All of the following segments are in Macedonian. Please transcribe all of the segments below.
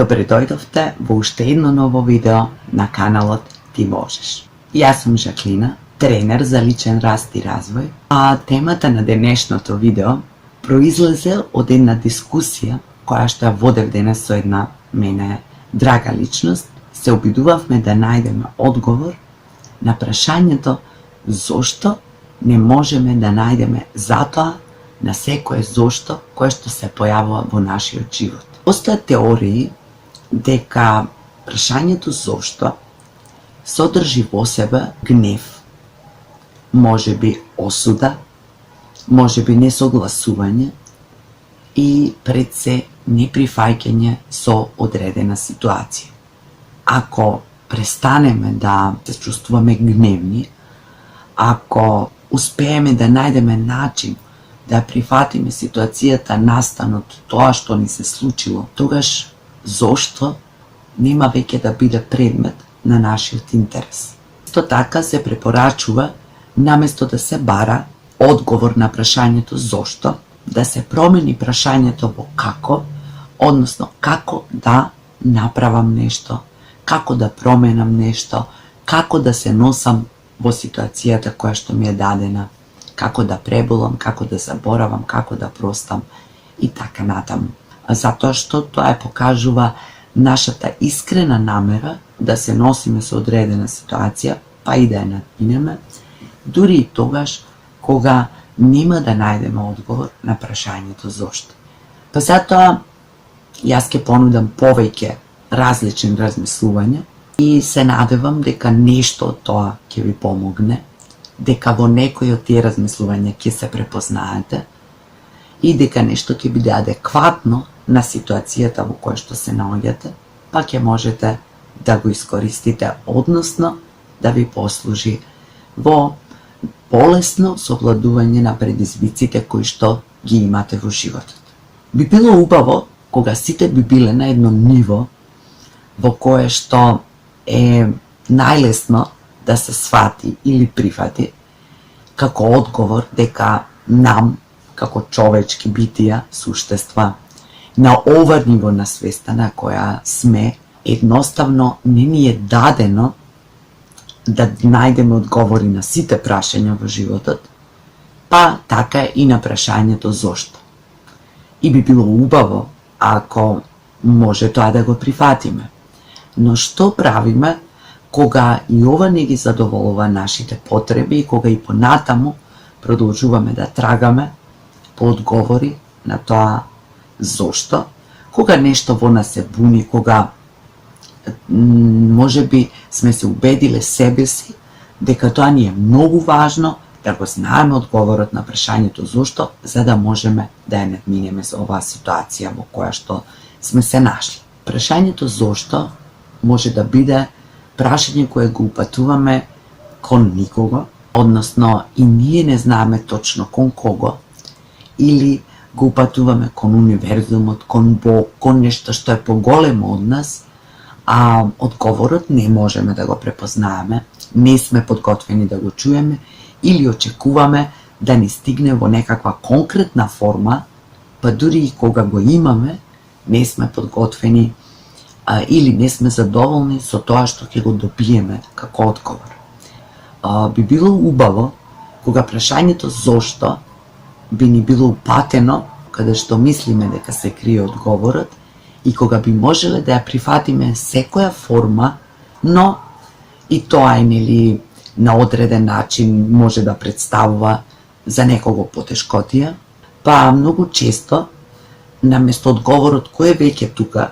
Добре дојдовте во уште едно ново видео на каналот Ти можеш. Јас сум Жаклина, тренер за личен раст и развој, а темата на денешното видео произлезе од една дискусија која што ја водев денес со една мене драга личност. Се обидувавме да најдеме одговор на прашањето зошто не можеме да најдеме затоа на секое зошто кое што се појавува во нашиот живот. Постојат теории дека прашањето зошто содржи во себе гнев, можеби осуда, можеби несогласување и пред се неприфаќање со одредена ситуација. Ако престанеме да се чувствуваме гневни, ако успееме да најдеме начин да прифатиме ситуацијата настанот тоа што ни се случило, тогаш зошто нема веќе да биде предмет на нашиот интерес. Исто така се препорачува, наместо да се бара одговор на прашањето зошто, да се промени прашањето во како, односно како да направам нешто, како да променам нешто, како да се носам во ситуацијата која што ми е дадена, како да преболам, како да заборавам, како да простам и така натаму. Затоа што тоа покажува нашата искрена намера да се носиме со одредена ситуација, па и да ја надминеме, дури и тогаш кога нема да најдеме одговор на прашањето зошто. Па затоа јас ќе понудам повеќе различни размислувања и се надевам дека нешто од тоа ќе ви помогне, дека во некој од тие размислувања ќе се препознаете и дека нешто ќе биде адекватно на ситуацијата во која што се наоѓате, па ќе можете да го искористите, односно да ви послужи во полесно совладување на предизвиците кои што ги имате во животот. Би било убаво кога сите би биле на едно ниво во кое што е најлесно да се свати или прифати како одговор дека нам, како човечки битија, суштества, на ова ниво на свеста на која сме, едноставно не ни е дадено да најдеме одговори на сите прашања во животот, па така и на прашањето зошто. И би било убаво ако може тоа да го прифатиме. Но што правиме кога и ова не ги задоволува нашите потреби и кога и понатаму продолжуваме да трагаме по одговори на тоа зошто, кога нешто во нас се буни, кога можеби сме се убедиле себе си дека тоа ни е многу важно да го знаеме одговорот на прашањето зошто, за да можеме да ја надминеме со оваа ситуација во која што сме се нашли. Прашањето зошто може да биде прашање кое го упатуваме кон никого, односно и ние не знаеме точно кон кого, или го упатуваме кон универзумот, кон Бог, кон нешто што е поголемо од нас, а одговорот не можеме да го препознаеме, не сме подготвени да го чуеме или очекуваме да ни стигне во некаква конкретна форма, па дури и кога го имаме, не сме подготвени или не сме задоволни со тоа што ќе го добиеме како одговор. Би било убаво кога прашањето зошто би ни било упатено каде што мислиме дека се крие одговорот и кога би можеле да ја прифатиме секоја форма, но и тоа е нели на одреден начин може да представува за некого потешкотија, па многу често наместо одговорот кој е веќе тука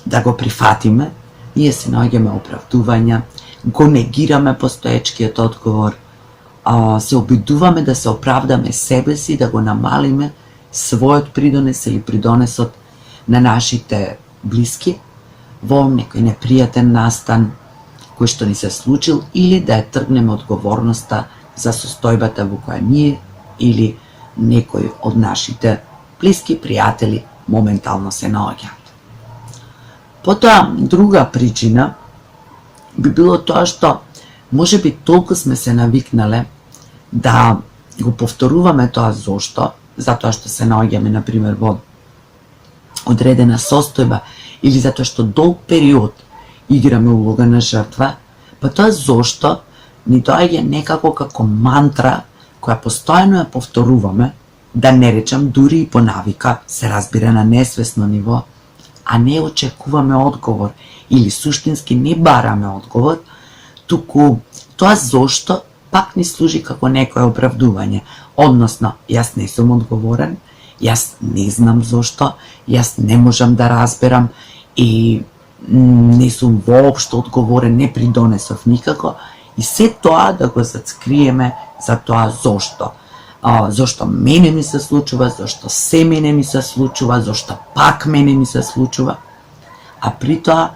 да го прифатиме, ние се наоѓаме оправдувања, го негираме постоечкиот одговор, се обидуваме да се оправдаме себе си, да го намалиме својот придонес или придонесот на нашите блиски во некој непријатен настан кој што ни се случил или да ја тргнеме одговорноста за состојбата во која ние или некој од нашите блиски пријатели моментално се наоѓаат. Потоа, друга причина би било тоа што можеби толку сме се навикнале да го повторуваме тоа зошто, затоа што се наоѓаме, например, во одредена состојба или затоа што долг период играме улога на жртва, па тоа зошто ни доаѓа некако како мантра која постојано ја повторуваме, да не речам дури и по навика, се разбира на несвесно ниво, а не очекуваме одговор или суштински не бараме одговор, туку тоа зошто пак ни служи како некое оправдување, односно јас не сум одговорен, јас не знам зошто, јас не можам да разберам и не сум воопшто одговорен, не придонесов никако, и се тоа да го зацкриеме за тоа зошто. Зошто мене ми се случува, зошто се мене ми се случува, зошто пак мене ми се случува, а при тоа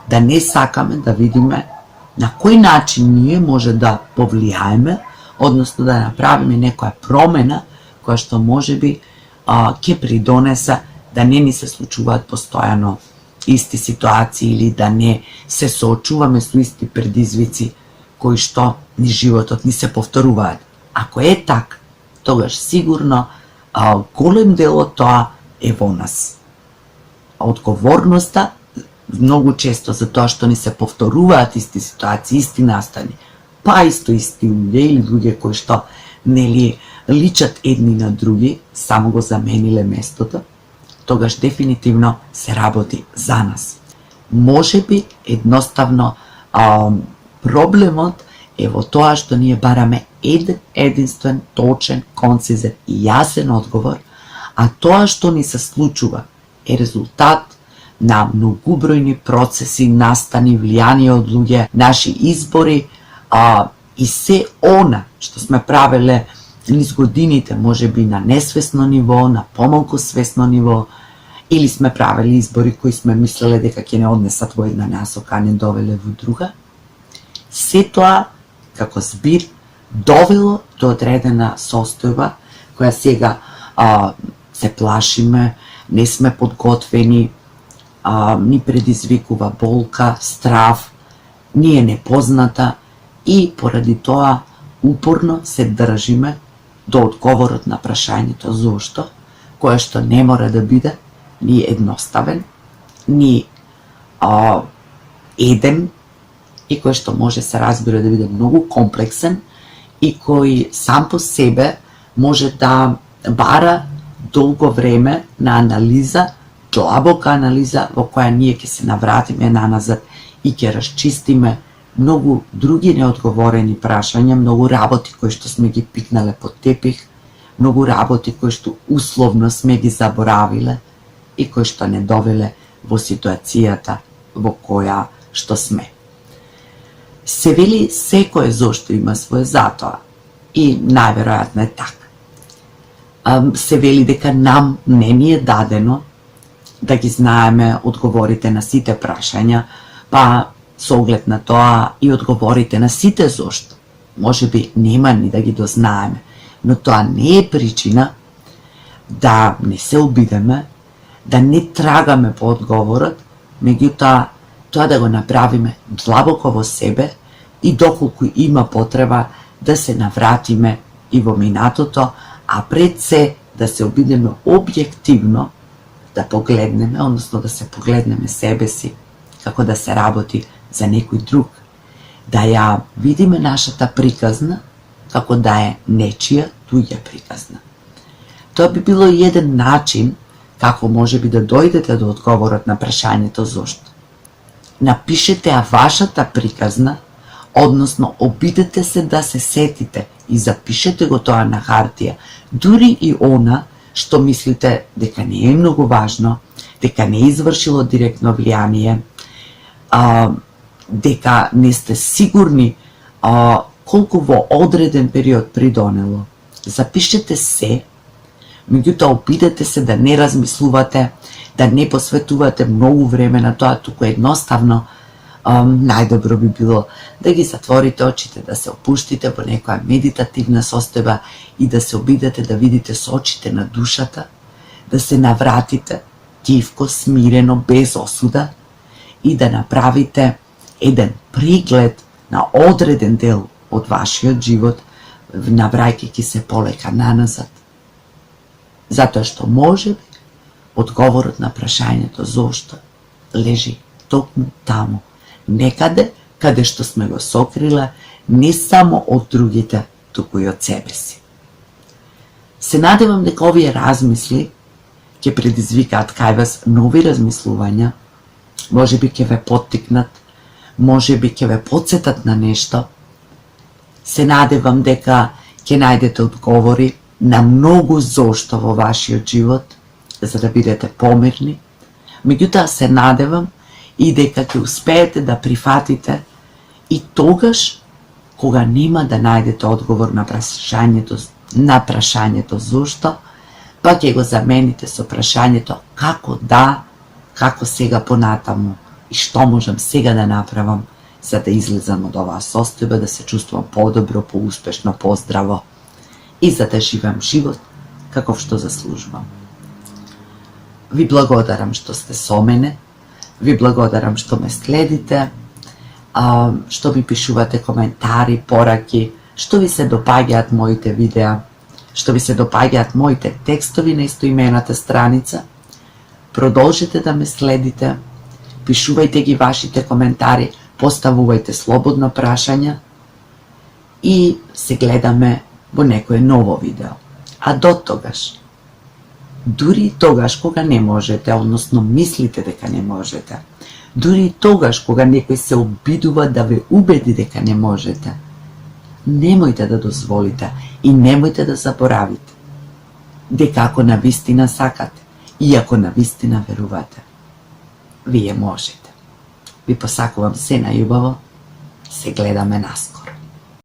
да не сакаме да видиме на кој начин ние може да повлијаеме, односно да направиме некоја промена која што можеби ќе придонесе да не ни се случуваат постојано исти ситуации или да не се соочуваме со исти предизвици кои што ни животот ни се повторуваат. Ако е така, тогаш сигурно голем дел од тоа е во нас. Одговорноста многу често за тоа што ни се повторуваат исти ситуации, исти настани, па исти луѓе или луѓе кои што нели личат едни на други, само го замениле местото, тогаш дефинитивно се работи за нас. Можеби едноставно проблемот е во тоа што ние бараме единствен, точен, концизен и јасен одговор, а тоа што ни се случува е резултат на многубројни процеси, настани, влијани од луѓе, наши избори и се она што сме правеле низ годините, можеби на несвесно ниво, на помалку свесно ниво, или сме правили избори кои сме мислеле дека ќе не однесат во една насока, а не довеле во друга. Се тоа, како збир, довело до одредена состојба, која сега се плашиме, не сме подготвени, ни предизвикува болка, страв, ни е непозната и поради тоа упорно се држиме до одговорот на прашањето зошто, кое што не мора да биде ни едноставен, ни еден и кој што може се разбира да биде многу комплексен и кој сам по себе може да бара долго време на анализа, длабока анализа во која ние ќе се навратиме наназад и ќе расчистиме многу други неодговорени прашања, многу работи кои што сме ги пикнале под тепих, многу работи кои што условно сме ги заборавиле и кои што не довеле во ситуацијата во која што сме. Се вели секое зошто има свое затоа и најверојатно е така. Се вели дека нам не ни е дадено да ги знаеме одговорите на сите прашања, па со оглед на тоа и одговорите на сите зошто. Можеби нема ни да ги дознаеме, но тоа не е причина да не се обидеме, да не трагаме по одговорот, меѓутоа тоа да го направиме длабоко во себе и доколку има потреба да се навратиме и во минатото, а пред се да се обидеме објективно да погледнеме, односно да се погледнеме себе си, како да се работи за некој друг, да ја видиме нашата приказна како да е нечија туѓа приказна. Тоа би било и еден начин како можеби да дојдете до одговорот на прашањето зошто. Напишете ја вашата приказна, односно обидете се да се сетите и запишете го тоа на хартија, дури и она што мислите дека не е многу важно, дека не е извршило директно влијание, дека не сте сигурни колку во одреден период придонело. Запишете се, меѓутоа обидете се да не размислувате, да не посветувате многу време на тоа, туку едноставно најдобро би било да ги затворите очите, да се опуштите во некоја медитативна состојба и да се обидете да видите со очите на душата, да се навратите тивко, смирено, без осуда и да направите еден преглед на одреден дел од вашиот живот, навраќајќи се полека наназад. Затоа што можеби одговорот на прашањето зошто лежи токму таму, некаде каде што сме го сокриле не само од другите, туку и од себе си. Се надевам дека овие размисли ќе предизвикаат кај вас нови размислувања, можеби ќе ве поттикнат, можеби ќе ве потсетат на нешто. Се надевам дека ќе најдете одговори на многу зошто во вашиот живот, за да бидете помирни. Меѓутоа се надевам и дека ќе успеете да прифатите и тогаш кога нема да најдете одговор на прашањето зошто, па ќе го замените со прашањето како да, како сега понатаму и што можам сега да направам за да излезам од оваа состојба, да се чувствувам подобро, поуспешно, поздраво и за да живеам живот каков што заслужувам. Ви благодарам што сте со мене, ви благодарам што ме следите, што ми пишувате коментари, пораки, што ви се допаѓаат моите видеа, што ви се допаѓаат моите текстови на истоимената страница. Продолжете да ме следите, пишувајте ги вашите коментари, поставувајте слободно прашања и се гледаме во некое ново видео. А до тогаш, дури и тогаш кога не можете, односно мислите дека не можете, дури и тогаш кога некој се обидува да ве убеди дека не можете, немојте да дозволите и немојте да заборавите дека ако навистина сакате и ако навистина верувате, вие можете. Ви посакувам се најубаво, се гледаме наскоро.